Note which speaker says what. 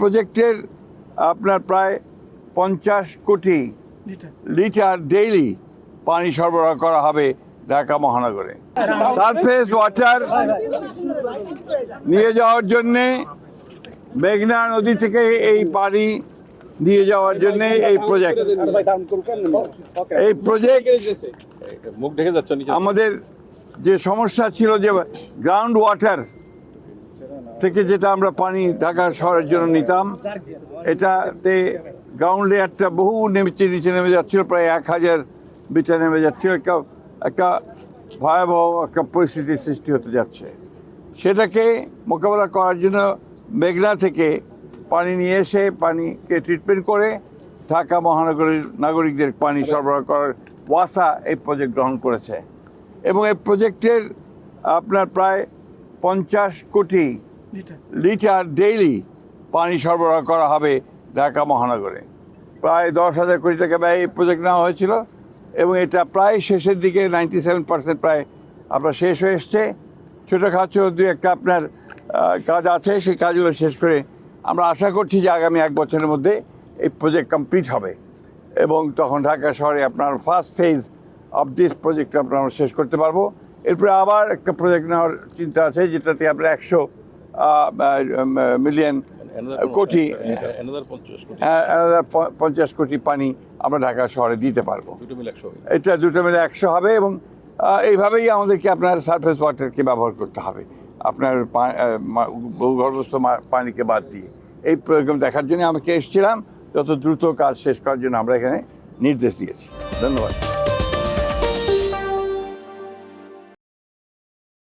Speaker 1: প্রজেক্টের আপনার প্রায় 50 কোটি লিটার ডেইলি পানি সরবরাহ করা হবে ঢাকা মহানগরে। সারফেস ওয়াটার নিয়ে যাওয়ার জন্যে মেঘনা নদী থেকে এই পানি নিয়ে যাওয়ার জন্য এই প্রজেক্ট
Speaker 2: মুখ ঢেকে যাচ্ছে
Speaker 1: আমাদের যে সমস্যা ছিল যে গ্রাউন্ড ওয়াটার থেকে যেটা আমরা পানি ঢাকা শহরের জন্য নিতাম, এটাতে গ্রাউন্ড লেয়ারটা বহু নিচে নেমে যাচ্ছিল, প্রায় 1000 মিটার নেমে যাচ্ছিল। একটা ভয়াবহ একটা পরিস্থিতির সৃষ্টি হতে যাচ্ছে। সেটাকে মোকাবেলা করার জন্য মেঘনা থেকে পানি নিয়ে এসে পানিকে ট্রিটমেন্ট করে ঢাকা মহানগরীর নাগরিকদের পানি সরবরাহ করার ওয়াসা এই প্রজেক্ট গ্রহণ করেছে। এবং এই প্রজেক্টের আপনার প্রায় 50 কোটি লিটার ডেইলি পানি সরবরাহ করা হবে ঢাকা মহানগরে। প্রায় 10,000 কোটি টাকা ব্যয় এই প্রজেক্ট নেওয়া হয়েছিল এবং এটা প্রায় শেষের দিকে 97% প্রায় আপনার শেষ হয়ে এসছে। ছোটোখাটো দু একটা আপনার কাজ আছে, সেই কাজগুলো শেষ করে আমরা আশা করছি যে আগামী 1 বছরের মধ্যে এই প্রজেক্ট কমপ্লিট হবে এবং তখন ঢাকা শহরে আপনার first phase of this project আমরা শেষ করতে পারবো। এরপরে আবার একটা প্রজেক্ট নেওয়ার চিন্তা আছে, যেটাতে আমরা 100 মিলিয়ন কোটি 50 কোটি পানি আমরা ঢাকা শহরে দিতে পারবো। এটা দুটো মিলে 100 হবে এবং এইভাবেই আমাদেরকে আপনার সারফেস ওয়াটারকে ব্যবহার করতে হবে, আপনার ভূগর্ভস্থ পানিকে বাদ দিয়ে। এই প্রোগ্রাম দেখার জন্য আমাকে এসেছিলাম, যত দ্রুত কাজ শেষ করার জন্য আমরা এখানে নির্দেশ দিয়েছি। ধন্যবাদ।